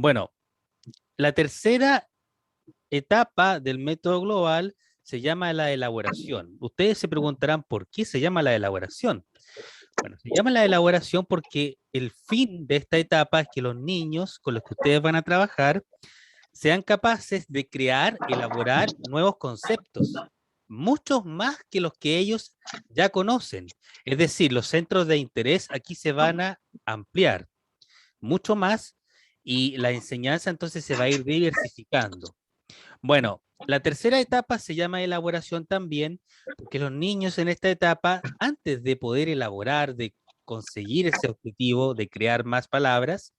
Bueno, la tercera etapa del método global se llama la elaboración. Ustedes se preguntarán por qué se llama la elaboración. Bueno, se llama la elaboración porque el fin de esta etapa es que los niños con los que ustedes van a trabajar sean capaces de crear, elaborar nuevos conceptos, muchos más que los que ellos ya conocen. Es decir, los centros de interés aquí se van a ampliar mucho más y la enseñanza entonces se va a ir diversificando. Bueno, la tercera etapa se llama elaboración también, porque los niños en esta etapa, antes de poder elaborar, de conseguir ese objetivo de crear más palabras,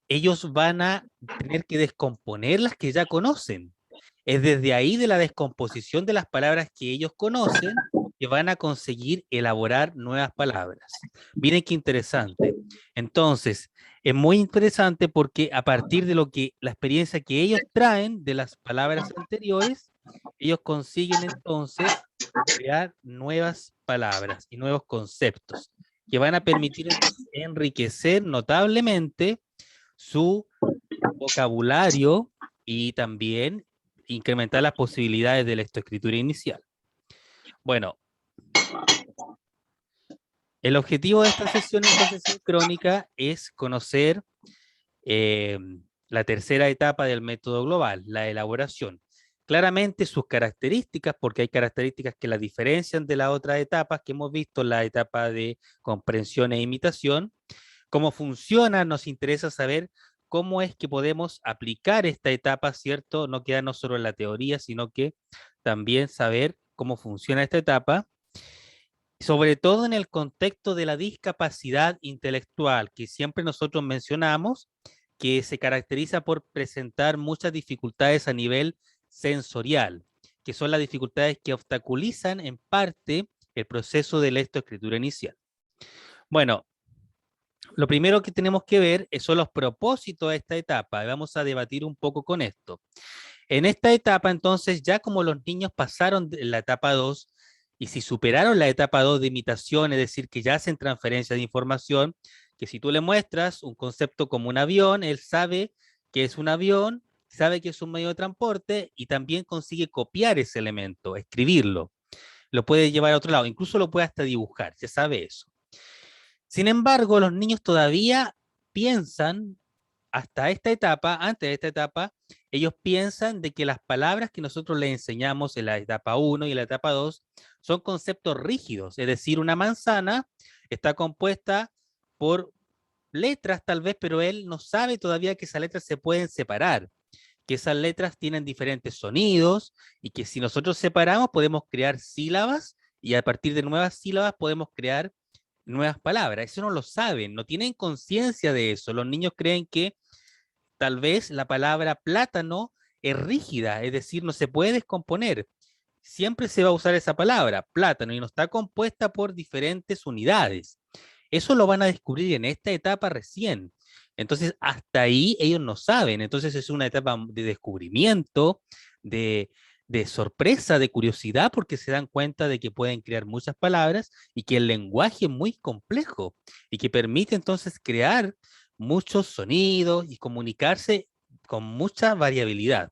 ellos van a tener que descomponer las que ya conocen. Es desde ahí de la descomposición de las palabras que ellos conocen que van a conseguir elaborar nuevas palabras. Miren qué interesante. Entonces, es muy interesante porque a partir de lo que la experiencia que ellos traen de las palabras anteriores, ellos consiguen entonces crear nuevas palabras y nuevos conceptos que van a permitir entonces enriquecer notablemente su vocabulario y también incrementar las posibilidades de la lectoescritura inicial. Bueno, el objetivo de esta sesión entonces sincrónica es conocer eh, la tercera etapa del método global, la elaboración. Claramente sus características, porque hay características que la diferencian de las otras etapas que hemos visto, la etapa de comprensión e imitación. Cómo funciona, nos interesa saber cómo es que podemos aplicar esta etapa, ¿cierto? No quedarnos solo en la teoría, sino que también saber cómo funciona esta etapa, sobre todo en el contexto de la discapacidad intelectual, que siempre nosotros mencionamos, que se caracteriza por presentar muchas dificultades a nivel sensorial, que son las dificultades que obstaculizan en parte el proceso de lectoescritura inicial. Bueno, lo primero que tenemos que ver son los propósitos de esta etapa. Vamos a debatir un poco con esto. En esta etapa, entonces, ya como los niños pasaron de la etapa 2 y si superaron la etapa 2 de imitación, es decir, que ya hacen transferencia de información, que si tú le muestras un concepto como un avión, él sabe que es un avión, sabe que es un medio de transporte y también consigue copiar ese elemento, escribirlo. Lo puede llevar a otro lado, incluso lo puede hasta dibujar, se sabe eso. Sin embargo, los niños todavía piensan, hasta esta etapa, antes de esta etapa, ellos piensan de que las palabras que nosotros les enseñamos en la etapa 1 y en la etapa 2 son conceptos rígidos, es decir, una manzana está compuesta por letras tal vez, pero él no sabe todavía que esas letras se pueden separar, que esas letras tienen diferentes sonidos y que si nosotros separamos podemos crear sílabas y a partir de nuevas sílabas podemos crear nuevas palabras. Eso no lo saben, no tienen conciencia de eso. Los niños creen que tal vez la palabra plátano es rígida, es decir, no se puede descomponer. Siempre se va a usar esa palabra, plátano, y no está compuesta por diferentes unidades. Eso lo van a descubrir en esta etapa recién. Entonces, hasta ahí ellos no saben. Entonces, es una etapa de descubrimiento, de, de sorpresa, de curiosidad, porque se dan cuenta de que pueden crear muchas palabras y que el lenguaje es muy complejo y que permite entonces crear muchos sonidos y comunicarse con mucha variabilidad.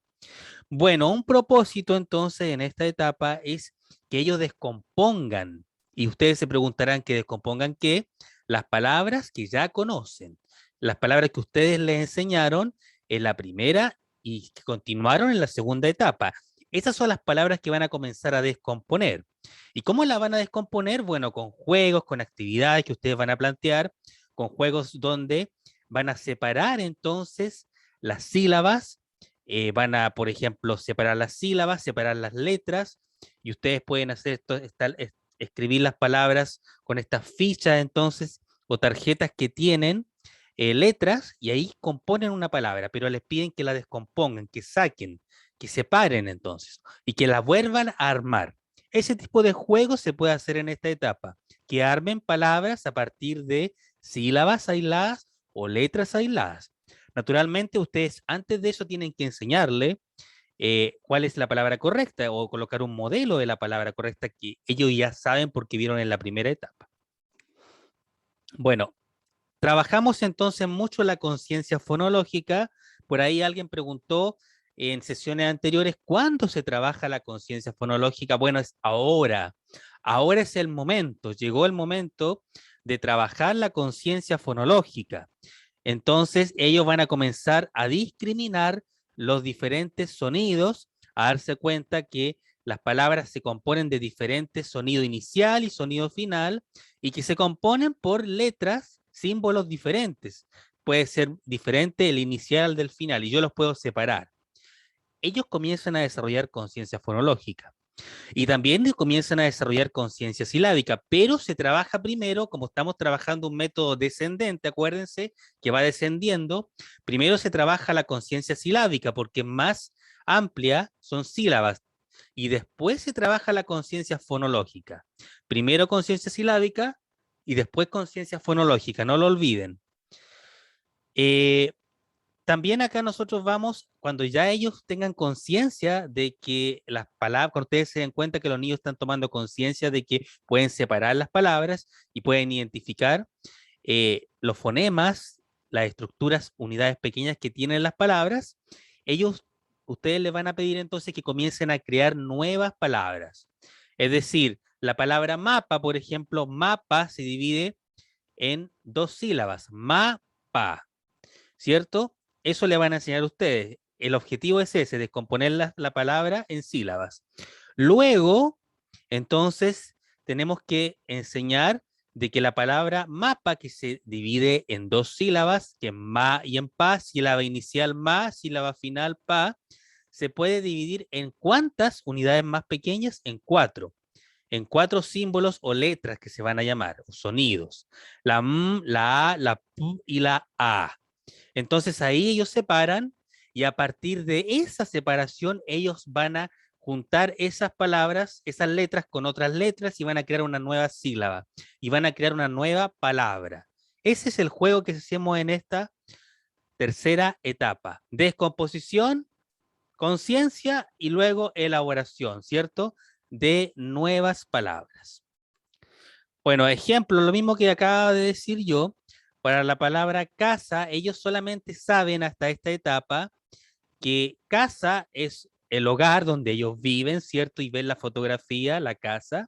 Bueno, un propósito entonces en esta etapa es que ellos descompongan, y ustedes se preguntarán que descompongan qué, las palabras que ya conocen, las palabras que ustedes les enseñaron en la primera y que continuaron en la segunda etapa. Esas son las palabras que van a comenzar a descomponer. ¿Y cómo las van a descomponer? Bueno, con juegos, con actividades que ustedes van a plantear, con juegos donde van a separar entonces las sílabas, van a, por ejemplo, separar las sílabas, separar las letras, y ustedes pueden hacer esto, escribir las palabras con estas fichas entonces, o tarjetas que tienen letras, y ahí componen una palabra, pero les piden que la descompongan, que saquen, que separen entonces, y que la vuelvan a armar. Ese tipo de juego se puede hacer en esta etapa, que armen palabras a partir de sílabas aisladas o letras aisladas. Naturalmente, ustedes antes de eso tienen que enseñarle cuál es la palabra correcta o colocar un modelo de la palabra correcta que ellos ya saben porque vieron en la primera etapa. Bueno, Trabajamos entonces mucho la conciencia fonológica. Por ahí alguien preguntó en sesiones anteriores, ¿cuándo se trabaja la conciencia fonológica? Bueno, es ahora. Ahora es el momento. Llegó el momento de trabajar la conciencia fonológica. Entonces ellos van a comenzar a discriminar los diferentes sonidos, a darse cuenta que las palabras se componen de diferentes sonido inicial y sonido final, y que se componen por letras, símbolos diferentes. Puede ser diferente el inicial del final, y yo los puedo separar. Ellos comienzan a desarrollar conciencia fonológica. Y también comienzan a desarrollar conciencia silábica, pero se trabaja primero, como estamos trabajando un método descendente, acuérdense que va descendiendo, primero se trabaja la conciencia silábica porque más amplia son sílabas, y después se trabaja la conciencia fonológica. Primero conciencia silábica y después conciencia fonológica, no lo olviden. Eh, También acá nosotros vamos, cuando ya ellos tengan conciencia de que las palabras, cuando ustedes se den cuenta que los niños están tomando conciencia de que pueden separar las palabras y pueden identificar los fonemas, las estructuras, unidades pequeñas que tienen las palabras, ellos, ustedes les van a pedir entonces que comiencen a crear nuevas palabras. Es decir, la palabra mapa, por ejemplo, mapa se divide en dos sílabas, mapa, ¿cierto? Eso le van a enseñar a ustedes. El objetivo es ese, descomponer la palabra en sílabas. Luego, entonces, tenemos que enseñar de que la palabra mapa, que se divide en dos sílabas, que en ma y en pa, sílaba inicial ma, sílaba final pa, se puede dividir en ¿cuántas unidades más pequeñas? En cuatro símbolos o letras que se van a llamar, o sonidos. La m, la a, la p y la a. Entonces ahí ellos separan y a partir de esa separación ellos van a juntar esas palabras, esas letras con otras letras y van a crear una nueva sílaba y van a crear una nueva palabra. Ese es el juego que hacemos en esta tercera etapa. Descomposición, conciencia y luego elaboración, ¿cierto? De nuevas palabras. Bueno, ejemplo, lo mismo que acaba de decir yo, para la palabra casa, ellos solamente saben hasta esta etapa que casa es el hogar donde ellos viven, ¿cierto? Y ven la fotografía, la casa,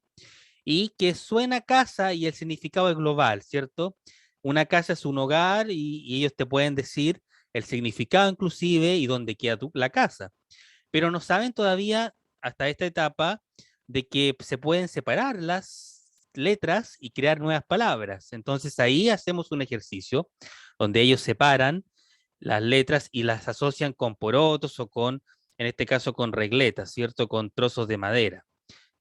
y que suena casa y el significado es global, ¿cierto? Una casa es un hogar y ellos te pueden decir el significado inclusive y dónde queda la casa, pero no saben todavía hasta esta etapa de que se pueden separar las letras y crear nuevas palabras. Entonces ahí hacemos un ejercicio donde ellos separan las letras y las asocian con porotos o con, en este caso, con regletas, ¿cierto? Con trozos de madera.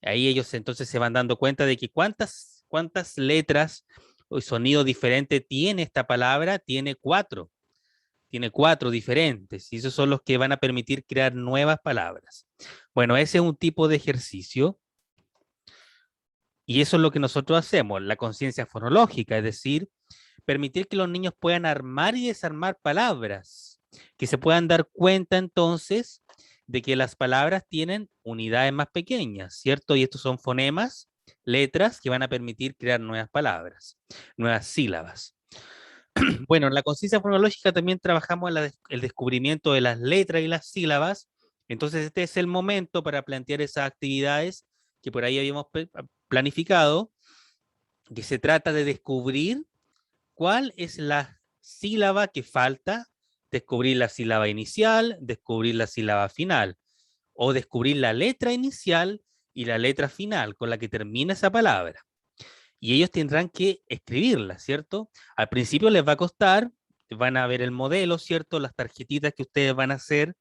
Ahí ellos entonces se van dando cuenta de que cuántas letras o sonidos diferentes tiene esta palabra, tiene cuatro diferentes y esos son los que van a permitir crear nuevas palabras. Bueno, ese es un tipo de ejercicio y eso es lo que nosotros hacemos, la conciencia fonológica, es decir, permitir que los niños puedan armar y desarmar palabras, que se puedan dar cuenta entonces de que las palabras tienen unidades más pequeñas, ¿cierto? Y estos son fonemas, letras que van a permitir crear nuevas palabras, nuevas sílabas. Bueno, en la conciencia fonológica también trabajamos en el descubrimiento de las letras y las sílabas. Entonces, este es el momento para plantear esas actividades que por ahí habíamos planificado, que se trata de descubrir cuál es la sílaba que falta, descubrir la sílaba inicial, descubrir la sílaba final, o descubrir la letra inicial y la letra final con la que termina esa palabra y ellos tendrán que escribirla, ¿cierto? Al principio les va a costar, van a ver el modelo, ¿cierto? Las tarjetitas que ustedes van a hacer,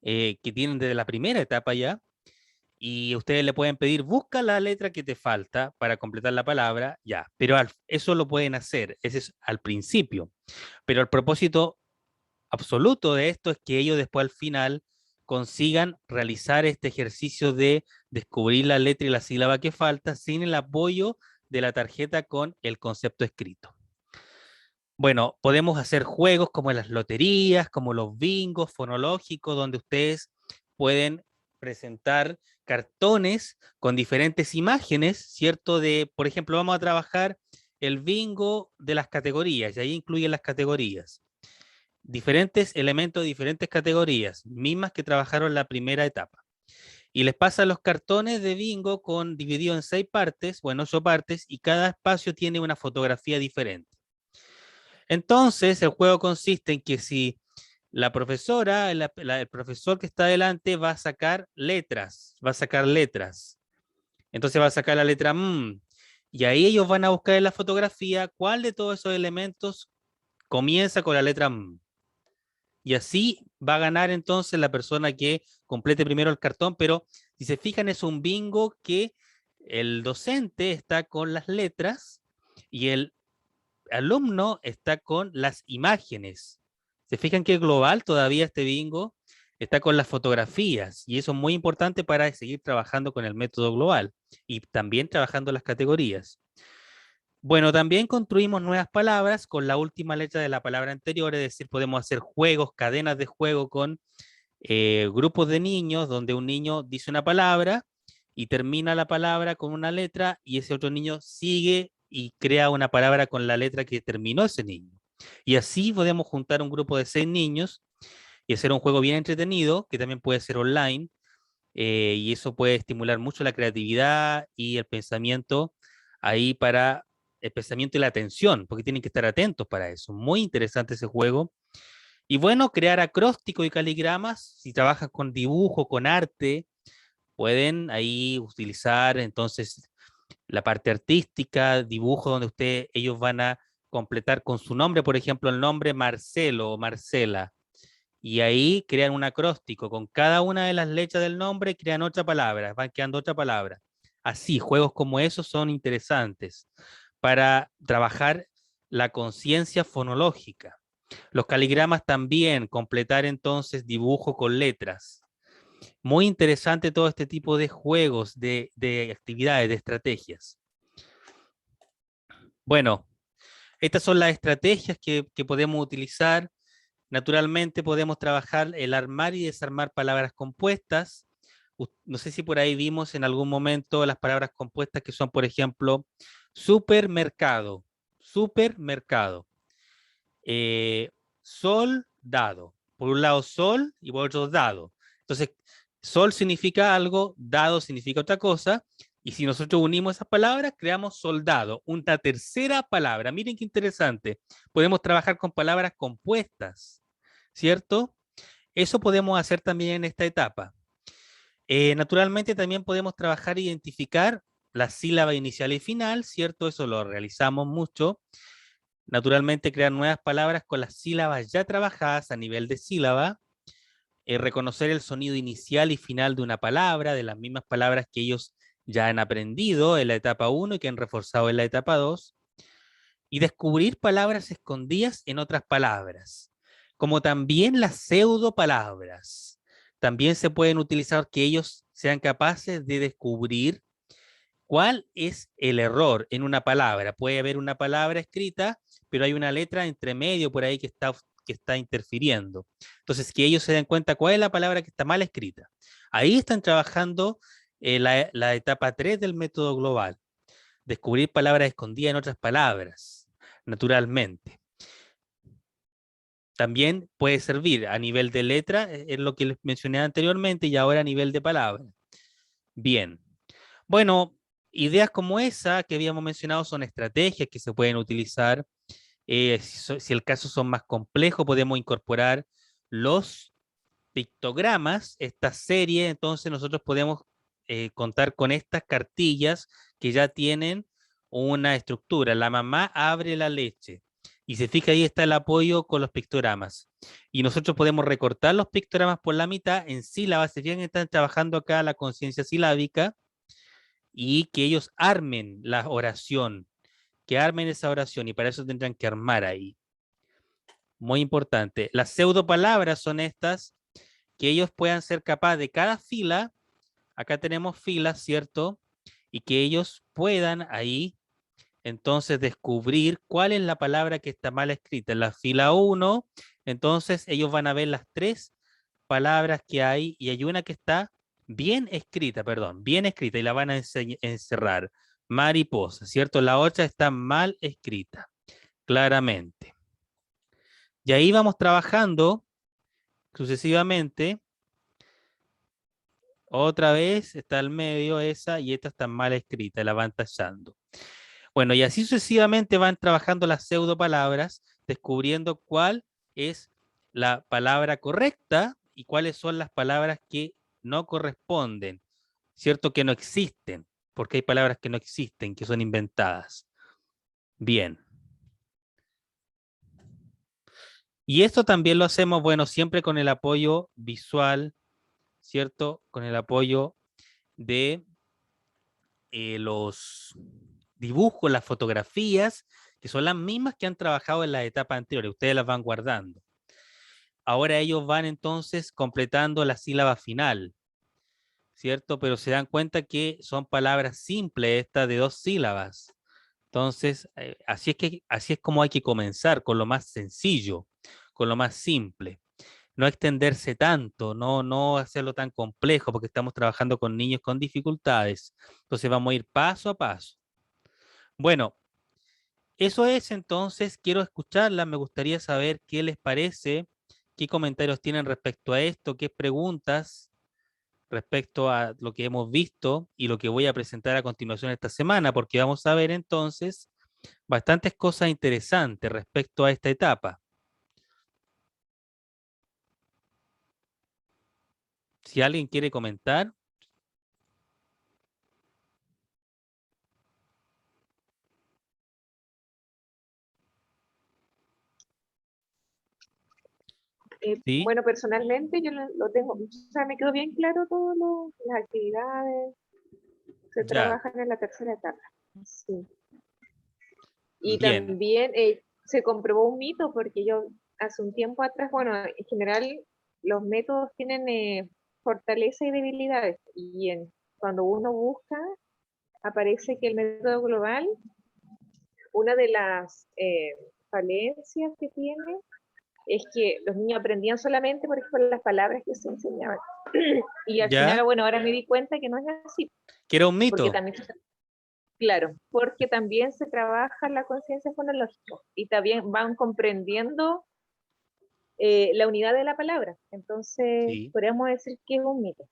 que tienen desde la primera etapa ya, y ustedes le pueden pedir, busca la letra que te falta para completar la palabra, ya, pero eso lo pueden hacer, ese es al principio, pero el propósito absoluto de esto es que ellos después al final consigan realizar este ejercicio de descubrir la letra y la sílaba que falta sin el apoyo de la tarjeta con el concepto escrito. Bueno, podemos hacer juegos como las loterías, como los bingos fonológicos, donde ustedes pueden presentar cartones con diferentes imágenes, ¿cierto? De, por ejemplo, vamos a trabajar el bingo de las categorías, y ahí incluyen las categorías. Diferentes elementos de diferentes categorías, mismas que trabajaron la primera etapa. Y les pasan los cartones de bingo dividido en 6 partes, bueno, 8 partes, y cada espacio tiene una fotografía diferente. Entonces, el juego consiste en que si la profesora, el profesor que está adelante va a sacar letras, Entonces va a sacar la letra M, y ahí ellos van a buscar en la fotografía cuál de todos esos elementos comienza con la letra M. Y así va a ganar entonces la persona que complete primero el cartón, pero si se fijan es un bingo que el docente está con las letras y el alumno está con las imágenes. Se fijan que global todavía este bingo está con las fotografías y eso es muy importante para seguir trabajando con el método global y también trabajando las categorías. Bueno, también construimos nuevas palabras con la última letra de la palabra anterior, es decir, podemos hacer juegos, cadenas de juego con grupos de niños donde un niño dice una palabra y termina la palabra con una letra y ese otro niño sigue y crea una palabra con la letra que terminó ese niño. Y así podemos juntar un grupo de 6 niños y hacer un juego bien entretenido, que también puede ser online, y eso puede estimular mucho la creatividad y el pensamiento ahí para el pensamiento y la atención, porque tienen que estar atentos para eso. Muy interesante ese juego. Y bueno, crear acróstico y caligramas, si trabajan con dibujo, con arte, pueden ahí utilizar entonces la parte artística, dibujo donde ellos van a completar con su nombre, por ejemplo, el nombre Marcelo o Marcela. Y ahí crean un acróstico. Con cada una de las letras del nombre crean otra palabra, van quedando otra palabra. Así, juegos como esos son interesantes para trabajar la conciencia fonológica. Los caligramas también, completar entonces dibujo con letras. Muy interesante todo este tipo de juegos, de actividades, de estrategias. Bueno, estas son las estrategias que podemos utilizar. Naturalmente podemos trabajar el armar y desarmar palabras compuestas. No sé si por ahí vimos en algún momento las palabras compuestas que son, por ejemplo, supermercado, supermercado, eh, sol, dado. Por un lado sol y por otro dado. Entonces, sol significa algo, dado significa otra cosa, y si nosotros unimos esas palabras, creamos soldado, una tercera palabra. Miren qué interesante. Podemos trabajar con palabras compuestas, ¿cierto? Eso podemos hacer también en esta etapa. Naturalmente también podemos trabajar e identificar la sílaba inicial y final, ¿cierto? Eso lo realizamos mucho. Naturalmente crear nuevas palabras con las sílabas ya trabajadas a nivel de sílaba, reconocer el sonido inicial y final de una palabra, de las mismas palabras que ellos ya han aprendido en la etapa 1 y que han reforzado en la etapa 2, y descubrir palabras escondidas en otras palabras, como también las pseudopalabras. También se pueden utilizar que ellos sean capaces de descubrir cuál es el error en una palabra. Puede haber una palabra escrita, pero hay una letra entre medio por ahí que está interfiriendo. Entonces, que ellos se den cuenta cuál es la palabra que está mal escrita. Ahí están trabajando la etapa 3 del método global. Descubrir palabras escondidas en otras palabras, naturalmente. También puede servir a nivel de letra, es lo que les mencioné anteriormente, y ahora a nivel de palabra. Bien. Bueno, ideas como esa que habíamos mencionado son estrategias que se pueden utilizar. Si el caso son más complejos, podemos incorporar los pictogramas, esta serie, entonces nosotros podemos contar con estas cartillas que ya tienen una estructura. La mamá abre la leche. Y se fija ahí está el apoyo con los pictogramas. Y nosotros podemos recortar los pictogramas por la mitad en sílabas. Se fijan que están trabajando acá la conciencia silábica y que ellos armen la oración, que armen esa oración y para eso tendrán que armar ahí. Muy importante. Las pseudopalabras son estas que ellos puedan ser capaces de cada fila, acá tenemos filas, ¿cierto? Y que ellos puedan ahí entonces descubrir cuál es la palabra que está mal escrita. En la fila 1, entonces ellos van a ver las 3 palabras que hay y hay una que está bien escrita, perdón, bien escrita y la van a encerrar. mariposa, ¿cierto? La otra está mal escrita, claramente. Y ahí vamos trabajando sucesivamente. Otra vez está al medio esa y esta está mal escrita, la van tachando. Bueno, y así sucesivamente van trabajando las pseudopalabras, descubriendo cuál es la palabra correcta y cuáles son las palabras que no corresponden, ¿cierto? Que no existen, porque hay palabras que no existen, que son inventadas. Bien. Y esto también lo hacemos, bueno, siempre con el apoyo visual, ¿cierto? Con el apoyo de los dibujos, las fotografías, que son las mismas que han trabajado en las etapas anteriores. Ustedes las van guardando. Ahora ellos van entonces completando la sílaba final, ¿cierto? Pero se dan cuenta que son palabras simples, estas de 2 sílabas. Entonces, así es como hay que comenzar, con lo más sencillo, con lo más simple. No extenderse tanto, no hacerlo tan complejo, porque estamos trabajando con niños con dificultades. Entonces vamos a ir paso a paso. Bueno, eso es entonces, quiero escucharla, me gustaría saber qué les parece, qué comentarios tienen respecto a esto, qué preguntas respecto a lo que hemos visto y lo que voy a presentar a continuación esta semana, porque vamos a ver entonces bastantes cosas interesantes respecto a esta etapa. Si alguien quiere comentar, ¿sí? Bueno, personalmente yo lo tengo, o sea, me quedó bien claro todas las actividades que Ya, trabajan en la tercera etapa. Sí. Y bien, también se comprobó un mito porque yo hace un tiempo atrás, bueno, en general los métodos tienen fortaleza y debilidades y cuando uno busca aparece que el método global, una de las falencias que tiene es que los niños aprendían solamente, por ejemplo, las palabras que se enseñaban. Y al ya, final, bueno, ahora me di cuenta que no es así, que era un porque mito, también, claro, porque también se trabaja la conciencia fonológica y también van comprendiendo la unidad de la palabra. Entonces, sí, podríamos decir que es un mito.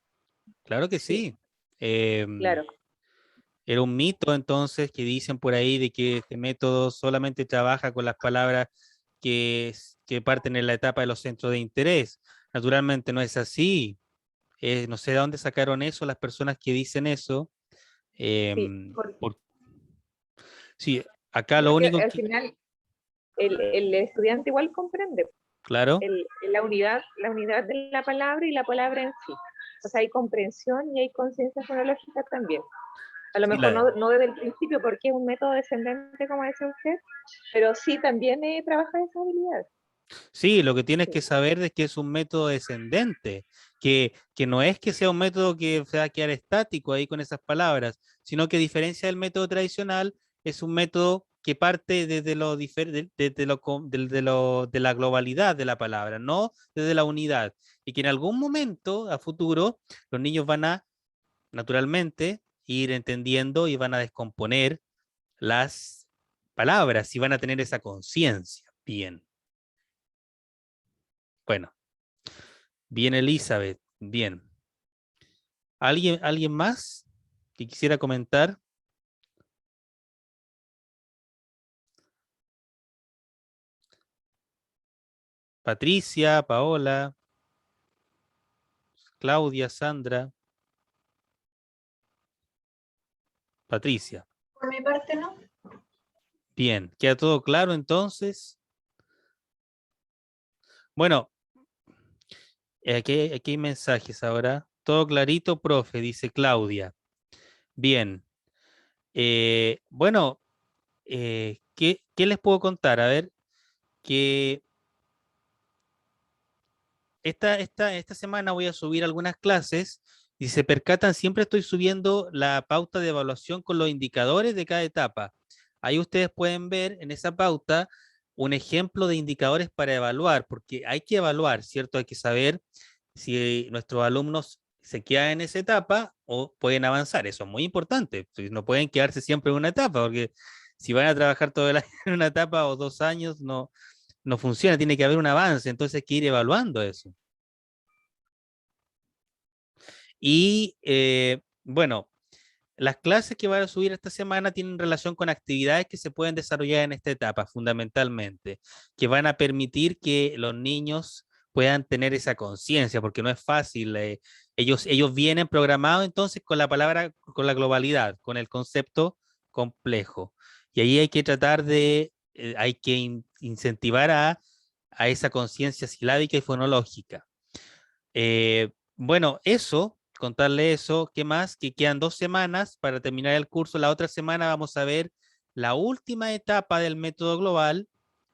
claro que Sí, sí. Em, claro. Era un mito entonces que dicen por ahí de que este método solamente trabaja con las palabras que parten en la etapa de los centros de interés. Naturalmente no es así. No sé de dónde sacaron eso las personas que dicen eso. Sí, Em, por- sí, acá lo porque único al que, final el estudiante igual comprende claro, la unidad de la palabra y la palabra en sí. O sea, hay comprensión y hay conciencia fonológica también. A lo sí, mejor no desde el principio porque es un método descendente, como decía usted, pero sí también trabaja esa habilidad. sí, lo que tienes Sí, que saber es que es un método descendente, que no es que sea un método que se va a quedar estático ahí con esas palabras, sino que a diferencia del método tradicional, es un método que parte desde de la globalidad de la palabra, no desde la unidad. Y que en algún momento, a futuro, los niños van a, naturalmente, ir entendiendo y van a descomponer las palabras y van a tener esa conciencia. Bien, bueno. Bien, Elizabeth. Bien. ¿Alguien más que quisiera comentar? Patricia, Paola, Claudia, Sandra. Patricia. Por mi parte, no. Bien. ¿Queda todo claro entonces? Bueno, aquí hay mensajes ahora. Todo clarito, profe, dice Claudia. Bien. Bueno, ¿qué les puedo contar? A ver, que esta semana voy a subir algunas clases y si se percatan, siempre estoy subiendo la pauta de evaluación con los indicadores de cada etapa. Ahí ustedes pueden ver en esa pauta un ejemplo de indicadores para evaluar, porque hay que evaluar, ¿cierto? Hay que saber si nuestros alumnos se quedan en esa etapa o pueden avanzar. Eso es muy importante. No pueden quedarse siempre en una etapa, porque si van a trabajar todo el año en una etapa o 2 años, no funciona, tiene que haber un avance, entonces hay que ir evaluando eso. Y bueno, las clases que van a subir esta semana tienen relación con actividades que se pueden desarrollar en esta etapa, fundamentalmente, que van a permitir que los niños puedan tener esa conciencia, porque no es fácil. Ellos vienen programados entonces con la palabra, con la globalidad, con el concepto complejo. Y ahí hay que tratar hay que incentivar a esa conciencia silábica y fonológica. Bueno, eso, contarle eso, ¿qué más? Que quedan 2 semanas para terminar el curso. La otra semana vamos a ver la última etapa del método global,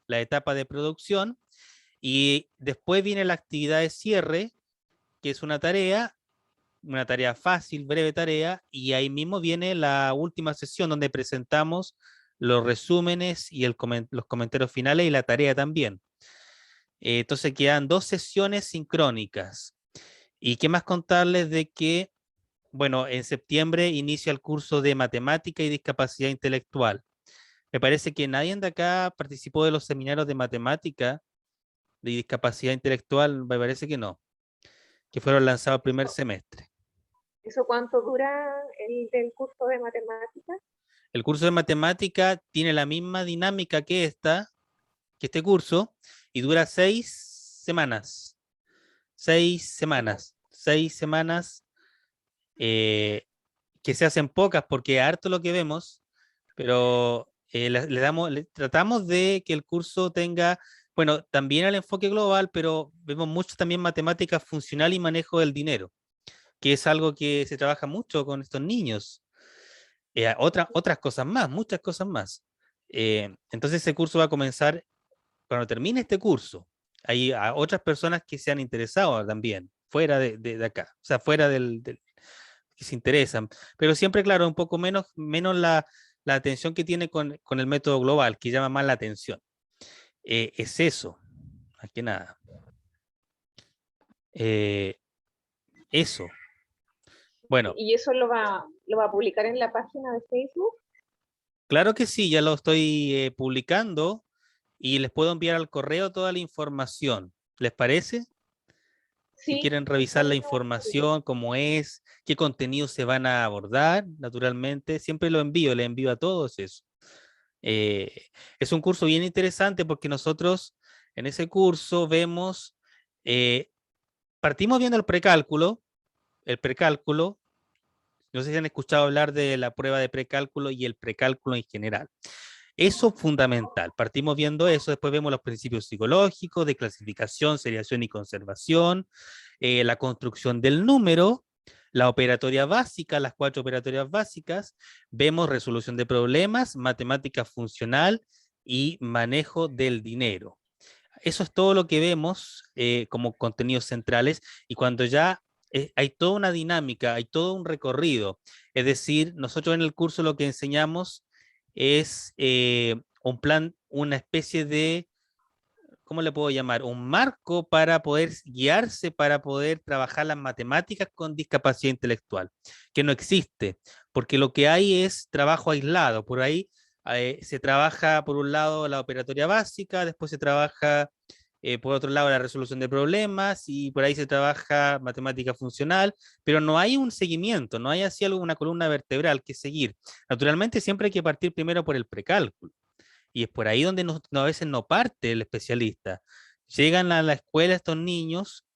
la etapa de producción, y después viene la actividad de cierre, que es una tarea fácil, breve tarea, y ahí mismo viene la última sesión donde presentamos los resúmenes y los comentarios finales y la tarea también. Entonces quedan 2 sesiones sincrónicas. ¿Y qué más contarles de que, bueno, en septiembre inicia el curso de matemática y discapacidad intelectual? Me parece que nadie de acá participó de los seminarios de matemática de discapacidad intelectual, me parece que no, que fueron lanzados el primer semestre. ¿Eso cuánto dura el del curso de matemáticas? El curso de matemática tiene la misma dinámica que este curso, y dura 6 semanas. 6 semanas. 6 semanas que se hacen pocas porque harto lo que vemos, pero tratamos de que el curso tenga, bueno, también el enfoque global, pero vemos mucho también matemática funcional y manejo del dinero, que es algo que se trabaja mucho con estos niños. Otras cosas más, muchas cosas más. Entonces ese curso va a comenzar cuando termine este curso. Hay otras personas que se han interesado también, fuera de acá, o sea, fuera que se interesan, pero siempre, claro, un poco menos la atención que tiene con el método global, que llama más la atención. Es eso, más que nada. Eh, eso. Bueno, ¿Y eso lo va a publicar en la página de Facebook? claro que sí, ya lo estoy publicando y les puedo enviar al correo toda la información. ¿Les parece? Si Sí, quieren está revisar la bien. información, cómo es, qué contenidos se van a abordar, naturalmente, siempre lo envío, le envío a todos eso. Eh, es un curso bien interesante porque nosotros en ese curso eh, partimos viendo el precálculo, no sé si han escuchado hablar de la prueba de precálculo y el precálculo en general. Eso es fundamental. Partimos viendo eso, después vemos los principios psicológicos de clasificación, seriación y conservación, la construcción del número, la operatoria básica, las 4 operatorias básicas, vemos resolución de problemas, matemática funcional y manejo del dinero. Eso es todo lo que vemos como contenidos centrales, y cuando ya hay toda una dinámica, hay todo un recorrido. Es decir, nosotros en el curso lo que enseñamos es un plan, una especie de, ¿cómo le puedo llamar? Un marco para poder guiarse, para poder trabajar las matemáticas con discapacidad intelectual, que no existe, porque lo que hay es trabajo aislado. Por ahí se trabaja, por un lado, la operatoria básica, después se trabaja, por otro lado, la resolución de problemas, y por ahí se trabaja matemática funcional, pero no hay un seguimiento, no hay así alguna columna vertebral que seguir. Naturalmente, siempre hay que partir primero por el precálculo. Y es por ahí donde a veces no parte el especialista. Llegan a la escuela estos niños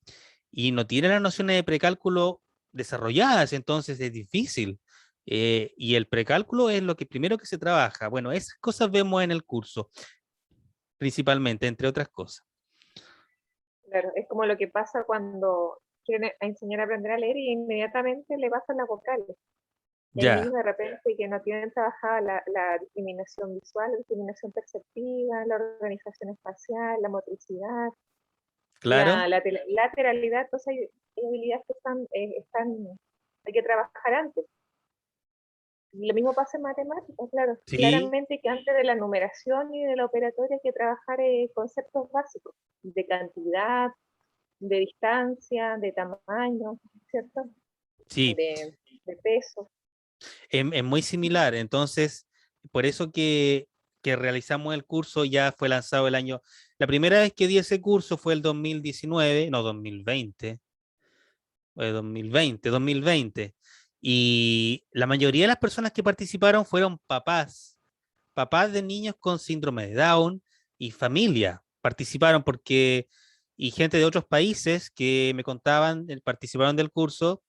y no tienen las nociones de precálculo desarrolladas, entonces es difícil. Y el precálculo es lo que primero que se trabaja. Bueno, esas cosas vemos en el curso, principalmente, entre otras cosas. Claro, es como lo que pasa cuando quieren enseñar a aprender a leer y inmediatamente le pasan las vocales. Y hay Ya, niños de repente que no tienen trabajada la discriminación visual, la discriminación perceptiva, la organización espacial, la motricidad, claro. lateralidad, entonces hay habilidades que hay que trabajar antes. Y lo mismo pasa en matemáticas, claro. Sí, Claramente que antes de la numeración y de la operatoria hay que trabajar conceptos básicos de cantidad, de distancia, de tamaño, ¿cierto? Sí, de peso. es muy similar. Entonces, por eso que realizamos el curso ya fue lanzado el año. La primera vez que di ese curso fue el 2019, no, 2020, 2020. Y la mayoría de las personas que participaron fueron papás de niños con síndrome de Down y familia. Participaron y gente de otros países que me contaban, participaron del curso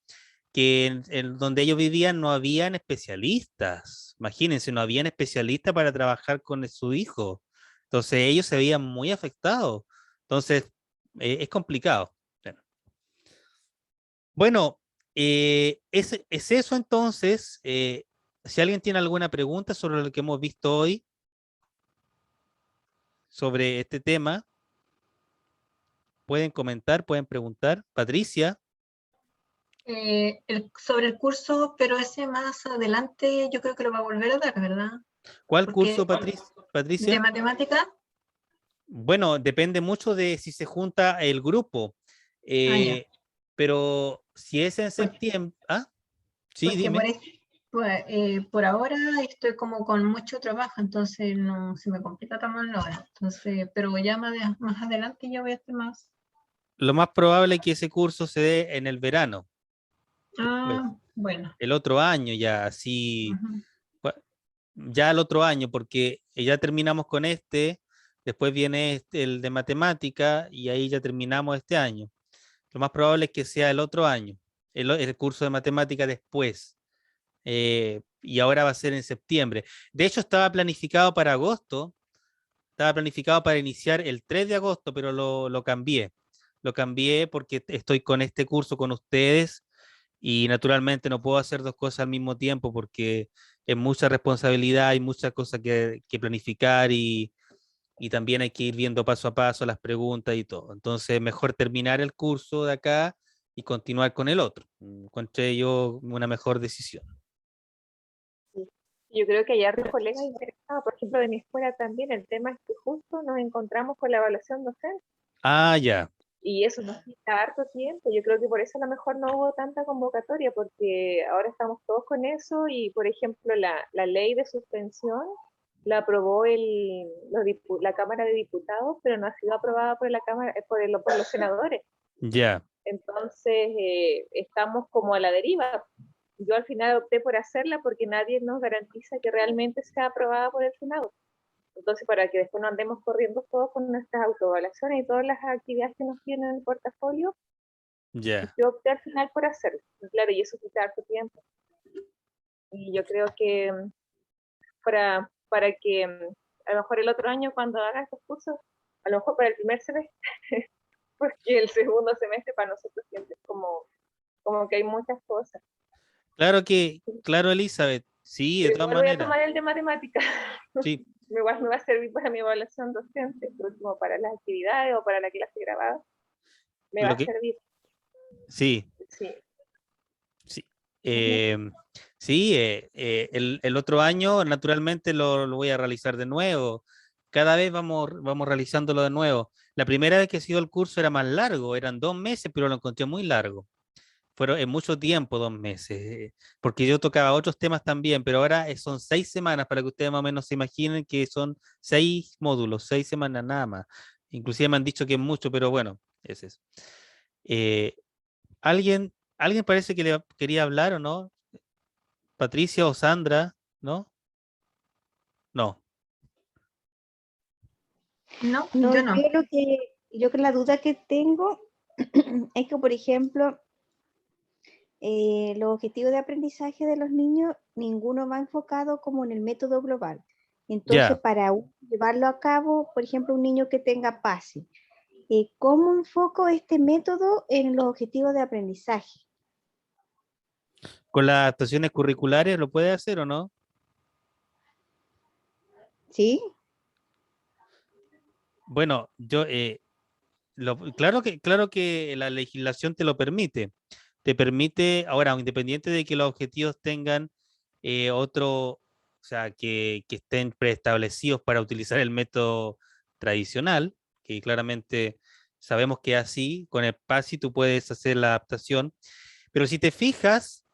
que donde ellos vivían no habían especialistas. Imagínense, no habían especialistas para trabajar con su hijo. Entonces ellos se veían muy afectados. Entonces es complicado. Bueno, es eso entonces. Si alguien tiene alguna pregunta sobre lo que hemos visto hoy, sobre este tema, pueden comentar, pueden preguntar. Patricia, Sobre el curso, pero ese más adelante yo creo que lo va a volver a dar, ¿verdad? ¿cuál curso, Porque de Patricia? matemática, Bueno, depende mucho de si se junta el grupo. ya. Eh, pero si es en Por- septiembre, sí, Porque dime. por ahora estoy como con mucho trabajo, entonces no se me complica tomarlo ahora. Entonces, pero ya más adelante ya voy a estar más. Lo más probable es que ese curso se dé en el verano, después, Bueno. el otro año ya, así, Ujú. ya el otro año, porque ya terminamos con después viene el de matemática y ahí ya terminamos este año. Lo más probable es que sea el otro año, el curso de matemática después. Y ahora va a ser en septiembre. De hecho, estaba planificado para agosto, estaba planificado para iniciar el 3 de agosto, pero lo cambié. Lo cambié porque estoy con este curso con ustedes y naturalmente no puedo hacer dos cosas al mismo tiempo porque es mucha responsabilidad, hay muchas cosas que planificar y también hay que ir viendo paso a paso las preguntas y todo. Entonces, mejor terminar el curso de acá y continuar con el otro. Encontré yo una mejor decisión. Sí. Yo creo que hay hartos colegas interesados, por ejemplo, de mi escuela también. El tema es que justo nos encontramos con la evaluación docente Ah, ya, y eso nos quita harto tiempo. Yo creo que por eso a lo mejor no hubo tanta convocatoria, porque ahora estamos todos con eso y, por ejemplo, la ley de suspensión la aprobó la Cámara de Diputados, pero no ha sido aprobada por la Cámara, por los senadores. ya, Entonces, estamos como a la deriva. Yo al final opté por hacerla porque nadie nos garantiza que realmente sea aprobada por el Senado. Entonces, para que después no andemos corriendo todos con nuestras autoevaluaciones y todas las actividades que nos tienen en el portafolio, ya. yo opté al final por hacerlo. Y claro, y eso quita harto tiempo. Y yo creo que para que a lo mejor el otro año cuando haga estos cursos, a lo mejor para el primer semestre, porque el segundo semestre para nosotros siempre es como que hay muchas cosas. Claro, Elizabeth, sí, de Pero todas igual voy a maneras, tomar el de matemáticas. sí, Igual me va a servir para mi evaluación docente, por último, para las actividades o para la clase grabada. Me va lo a que, servir, sí, sí. sí. Ujú. Sí, el otro año naturalmente lo voy a realizar de nuevo. Cada vez vamos realizándolo de nuevo. La primera vez que he sido el curso era más largo, eran 2 meses, pero lo encontré muy largo. Fueron en mucho tiempo, 2 meses, porque yo tocaba otros temas también, pero ahora son 6 semanas para que ustedes más o menos se imaginen que son 6 módulos, 6 semanas nada más. Inclusive me han dicho que es mucho, pero bueno, es eso. Eh, ¿alguien parece que le quería hablar o no? Patricia o Sandra, ¿no? No. No, No, yo no. yo que la duda que tengo es que, por ejemplo, los objetivos de aprendizaje de los niños, ninguno va enfocado como en el método global. Entonces, Ya, para llevarlo a cabo, por ejemplo, un niño que tenga PASI, ¿cómo enfoco este método en los objetivos de aprendizaje? con las actuaciones curriculares lo puede hacer o no. ¿Sí? Bueno, claro que la legislación te lo permite. Te permite, ahora, independiente de que los objetivos tengan o sea, que estén preestablecidos para utilizar el método tradicional, que claramente sabemos que así, con el PASI tú puedes hacer la adaptación, Pero si te fijas,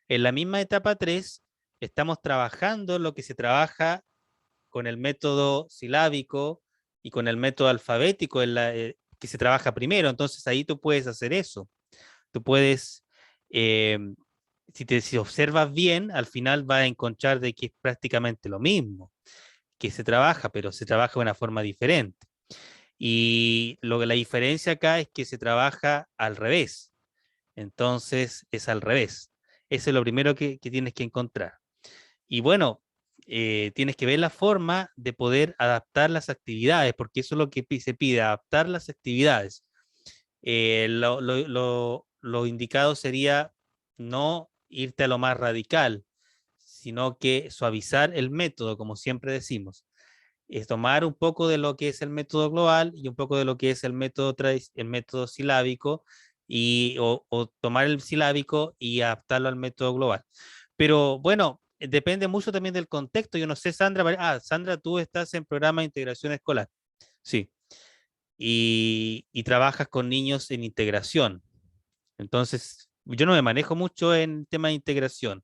en la misma etapa 3 estamos trabajando lo que se trabaja con el método silábico y con el método alfabético que se trabaja primero. Entonces ahí tú puedes hacer eso. Tú puedes, eh, si observas bien, al final vas a encontrar de que es prácticamente lo mismo que se trabaja, pero se trabaja de una forma diferente. Y la diferencia acá es que se trabaja al revés. Entonces es al revés. Eso es lo primero que tienes que encontrar. Y bueno, tienes que ver la forma de poder adaptar las actividades, porque eso es lo que se pide, adaptar las actividades. Lo indicado sería no irte a lo más radical, sino que suavizar el método, como siempre decimos. Es tomar un poco de lo que es el método global y un poco de lo que es el método silábico, o tomar el silábico y adaptarlo al método global. Pero bueno, depende mucho también del contexto. Yo no sé, Sandra. Sandra, tú estás en programa de integración escolar. Sí. Y trabajas con niños en integración. Entonces, yo no me manejo mucho en tema de integración,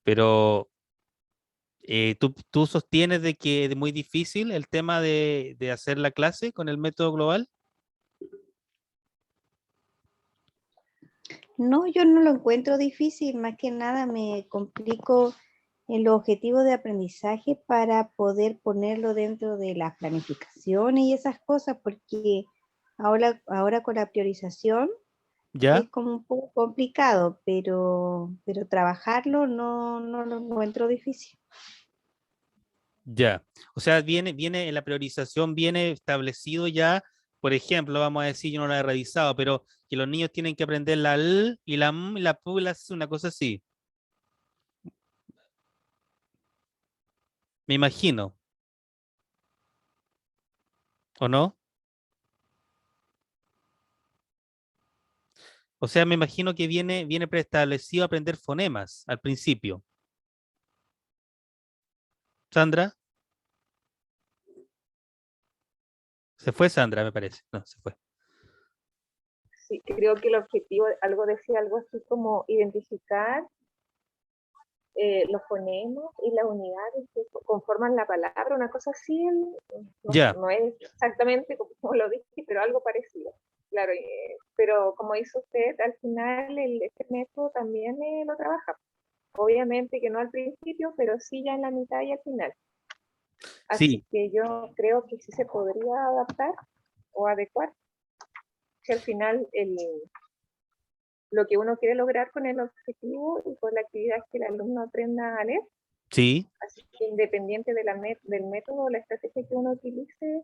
pero ¿tú sostienes de que es muy difícil el tema de hacer la clase con el método global? No, yo no lo encuentro difícil, más que nada me complico en los objetivos de aprendizaje para poder ponerlo dentro de las planificaciones y esas cosas, porque ahora con la priorización ¿Ya? es como un poco complicado, pero trabajarlo no lo encuentro difícil. Ya. O sea, viene en la priorización, viene establecido ya, por ejemplo, vamos a decir, yo no lo he revisado, pero que los niños tienen que aprender la L y la M y la P y la S, una cosa así. Me imagino, ¿o no? O sea, me imagino que viene preestablecido aprender fonemas al principio. Sandra, se fue Sandra, me parece. No, se fue. Sí, creo que el objetivo, decía algo así como identificar los fonemas y las unidades que conforman la palabra, una cosa así, Ya, no es exactamente como lo dije, pero algo parecido. Claro, pero como hizo usted, al final este método también lo trabaja. Obviamente que no al principio, pero sí ya en la mitad y al final. Así sí, que yo creo que sí se podría adaptar o adecuar, que al final lo que uno quiere lograr con el objetivo y con la actividad es que el alumno aprenda a leer. sí. Así que independiente del método o la estrategia que uno utilice,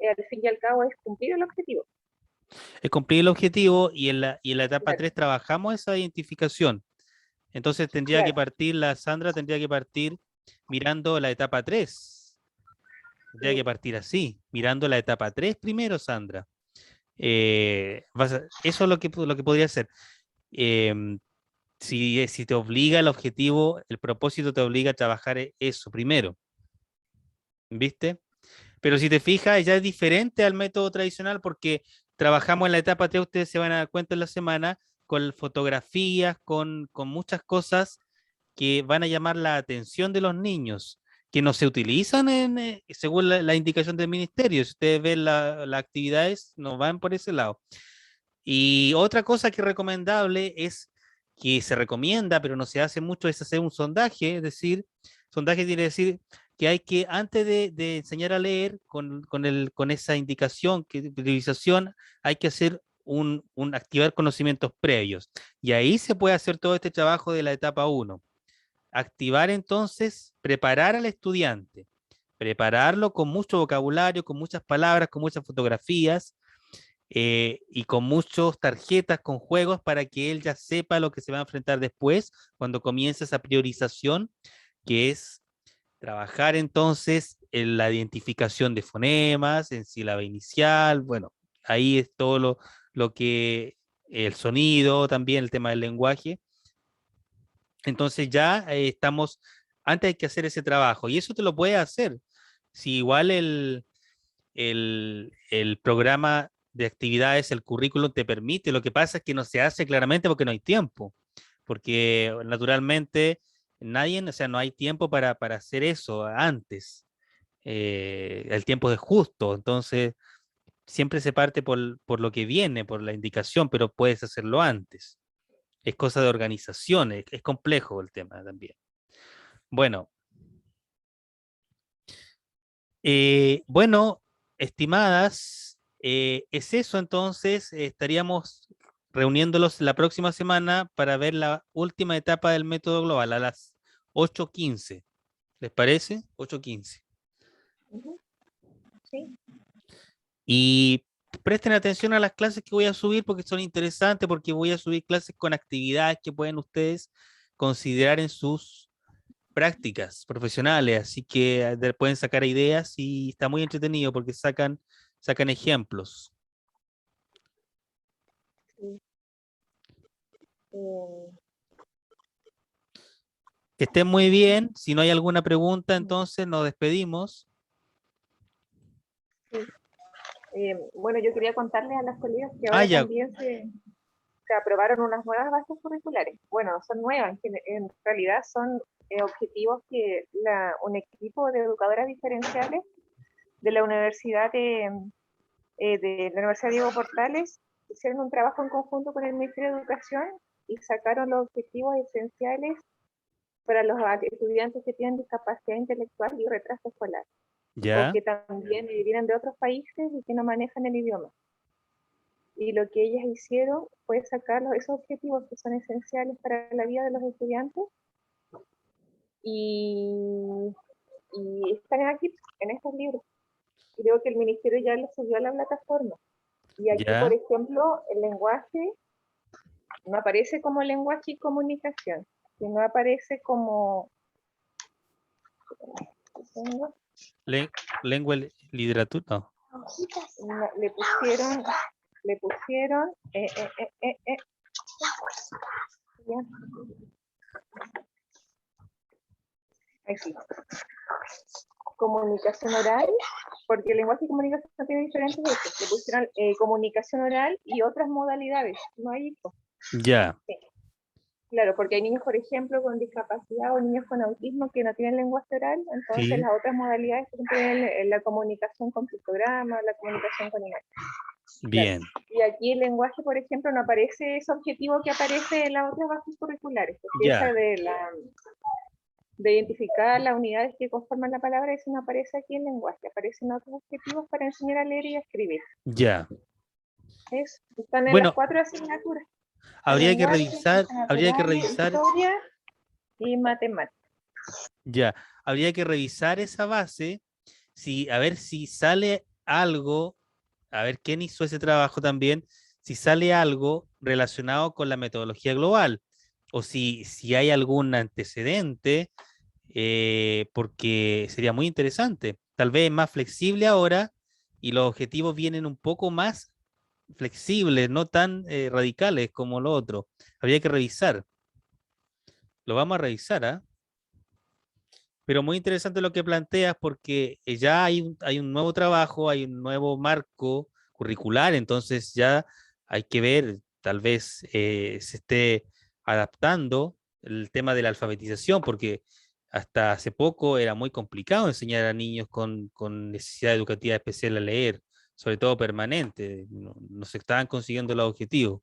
al fin y al cabo es cumplir el objetivo. Es cumplir el objetivo y en la etapa Claro, 3 trabajamos esa identificación. Entonces claro. la Sandra tendría que partir mirando la etapa 3. Tendría que Sí, partir así, mirando la etapa 3 primero, Sandra. Eso es lo que podría ser. Em, si te obliga el objetivo, el propósito te obliga a trabajar eso primero, ¿viste? Pero si te fijas, ya es diferente al método tradicional porque trabajamos en la etapa 3, ustedes se van a dar cuenta en la semana, con fotografías, con muchas cosas que van a llamar la atención de los niños, que no se utilizan según la indicación del ministerio. Si ustedes ven las actividades, no van por ese lado. Y otra cosa que es recomendable es que se recomienda, pero no se hace mucho, es hacer un sondaje, es decir, sondaje quiere decir que hay que, antes de enseñar a leer con esa indicación, priorización, hay que hacer activar conocimientos previos. Y ahí se puede hacer todo este trabajo de la etapa uno. Activar entonces, preparar al estudiante, prepararlo con mucho vocabulario, con muchas palabras, con muchas fotografías, y con muchas tarjetas, con juegos para que él ya sepa lo que se va a enfrentar después cuando comience esa priorización, que es trabajar entonces en la identificación de fonemas, en sílaba inicial. Bueno, ahí es todo lo que el sonido, también el tema del lenguaje. Entonces ya antes hay que hacer ese trabajo y eso te lo puede hacer. Si igual el programa de actividades el currículum te permite. Lo que pasa es que no se hace claramente porque no hay tiempo, porque naturalmente nadie, o sea, no hay tiempo para hacer eso antes. El tiempo es justo, entonces siempre se parte por lo que viene, por la indicación, pero puedes hacerlo antes. Es cosa de organización, es complejo el tema también. Bueno, bueno, estimadas, es eso entonces, estaríamos reuniéndolos la próxima semana para ver la última etapa del método global a las 8:15. ¿Les parece? 8:15. Ujú. Sí. Y presten atención a las clases que voy a subir porque son interesantes, porque voy a subir clases con actividades que pueden ustedes considerar en sus prácticas profesionales, así que pueden sacar ideas y está muy entretenido porque sacan ejemplos. Sí. Eh, Que estén muy bien. Si no hay alguna pregunta, entonces nos despedimos. sí. Bueno, yo quería contarles a las colegas que Ah, ahora ya, también se aprobaron unas nuevas bases curriculares. Bueno, son nuevas, en realidad son objetivos que un equipo de educadoras diferenciales de la Universidad de la Universidad Diego Portales hicieron un trabajo en conjunto con el Ministerio de Educación y sacaron los objetivos esenciales para los estudiantes que tienen discapacidad intelectual y retraso escolar, o ya, que también vienen de otros países y que no manejan el idioma. Y lo que ellas hicieron fue sacar esos objetivos que son esenciales para la vida de los estudiantes y, y están aquí en estos libros. Creo que el ministerio ya los subió a la plataforma. Y aquí, por ya. ejemplo, el lenguaje no aparece como lenguaje y comunicación, sino aparece como... Le- lengua, literatura, no. Le pusieron ya, ahí sí. Comunicación oral, porque el lenguaje y comunicación tiene diferentes usos. Le pusieron comunicación oral y otras modalidades. No hay hijo. Ya, Sí. Claro, porque hay niños, por ejemplo, con discapacidad o niños con autismo que no tienen lenguaje oral, entonces sí, las otras modalidades tienen la comunicación con pictogramas, la comunicación con imágenes. Claro. bien, Y aquí el lenguaje, por ejemplo, no aparece ese objetivo que aparece en las otras bases curriculares, porque ya, esa de identificar las unidades que conforman la palabra, eso no aparece aquí en lenguaje, aparecen otros objetivos para enseñar a leer y a escribir. ya. Eso, están en las Bueno, 4 asignaturas, el habría que lenguaje, revisar, historia y matemáticas. ya, habría que revisar esa base, a ver si sale algo, a ver quién hizo ese trabajo también, si sale algo relacionado con la metodología global, o si hay algún antecedente, porque sería muy interesante. Tal vez es más flexible ahora y los objetivos vienen un poco más flexibles, no tan radicales como lo otro. Habría que revisar. Lo vamos a revisar, ¿ah? Pero muy interesante lo que planteas porque ya hay un nuevo trabajo, hay un nuevo marco curricular, entonces ya hay que ver, tal vez se esté adaptando el tema de la alfabetización, porque hasta hace poco era muy complicado enseñar a niños con necesidad educativa especial a leer, sobre todo permanente, no se estaban consiguiendo los objetivos.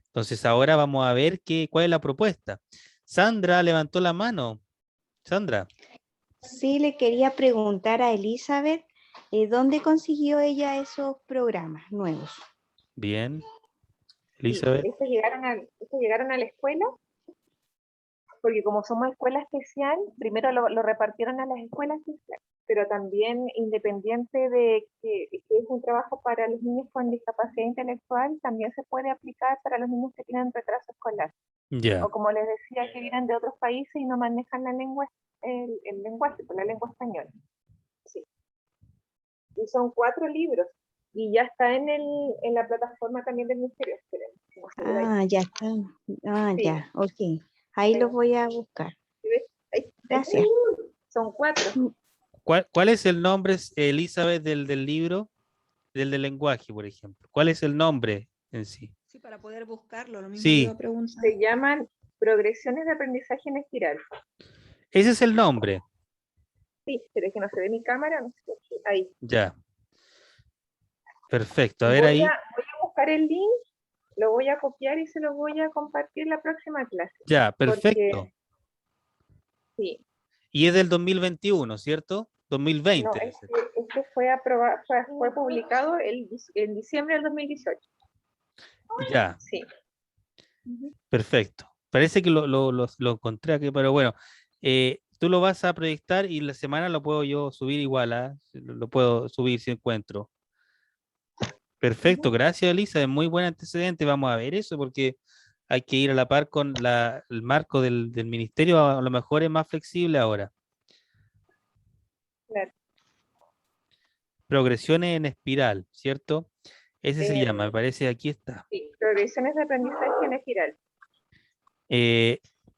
Entonces ahora vamos a ver cuál es la propuesta. Sandra levantó la mano. Sandra. Sí, le quería preguntar a Elizabeth, ¿dónde consiguió ella esos programas nuevos? Bien, Sí, Elizabeth. estos llegaron a la escuela, porque como somos escuela especial, primero lo repartieron a las escuelas especiales, pero también independiente de que es un trabajo para los niños con discapacidad intelectual, también se puede aplicar para los niños que tienen retraso escolar. Ya, O como les decía, que vienen de otros países y no manejan la lengua, el lenguaje, la lengua española. Sí. Y son 4 libros. Y ya está en la plataforma también del Ministerio. Ah, ya está. Ah, Sí, ya, ok. Ahí los voy a buscar. ahí está. Gracias. Son 4. ¿Cuál es el nombre, Elizabeth, del libro? del lenguaje, por ejemplo? ¿Cuál es el nombre en sí? Sí, para poder buscarlo, lo mismo Sí. le iba a preguntar. Se llaman progresiones de aprendizaje en espiral. Ese es el nombre. Sí, pero es que no se ve mi cámara, no sé. Ahí. Ya. Perfecto. A ver Voy ahí. voy a buscar el link, lo voy a copiar y se lo voy a compartir la próxima clase. Ya, perfecto. Porque, sí, Y es del 2021, ¿cierto? 2020. no, debe ser. este fue aprobado, fue publicado en diciembre del 2018. Ya, Sí. Ujú. perfecto. Parece que lo encontré aquí, pero bueno. Tú lo vas a proyectar y la semana lo puedo yo subir igual, ¿ah? Lo puedo subir si encuentro. Perfecto, gracias Elisa, es muy buen antecedente. Vamos a ver eso porque hay que ir a la par con el marco del ministerio, a lo mejor es más flexible ahora. Claro. Progresiones en espiral, ¿cierto? Ese se llama, me parece, aquí está. Sí, progresiones de aprendizaje en espiral.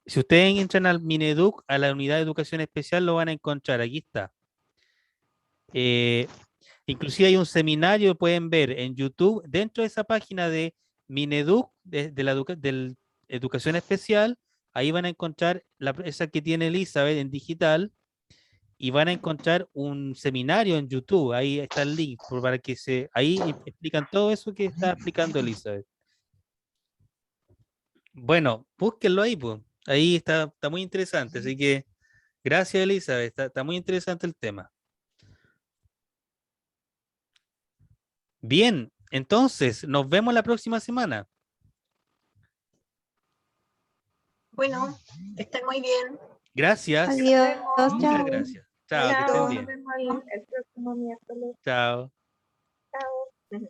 Si ustedes entran al Mineduc, a la unidad de educación especial, lo van a encontrar, aquí está. Inclusive hay un seminario, pueden ver en YouTube, dentro de esa página de Mineduc, del Educación Especial, ahí van a encontrar esa que tiene Elizabeth en digital, y van a encontrar un seminario en YouTube, ahí está el link, para que ahí explican todo eso que está explicando Elizabeth. Bueno, búsquenlo ahí, pues. Ahí está muy interesante, así que gracias Elizabeth, está muy interesante el tema. Bien, entonces, nos vemos la próxima semana. Bueno, que estén muy bien. Gracias. Adiós, Muchas chao. gracias. Chao, que estén Chao, nos bien. vemos el próximo miércoles. Chao. Chao.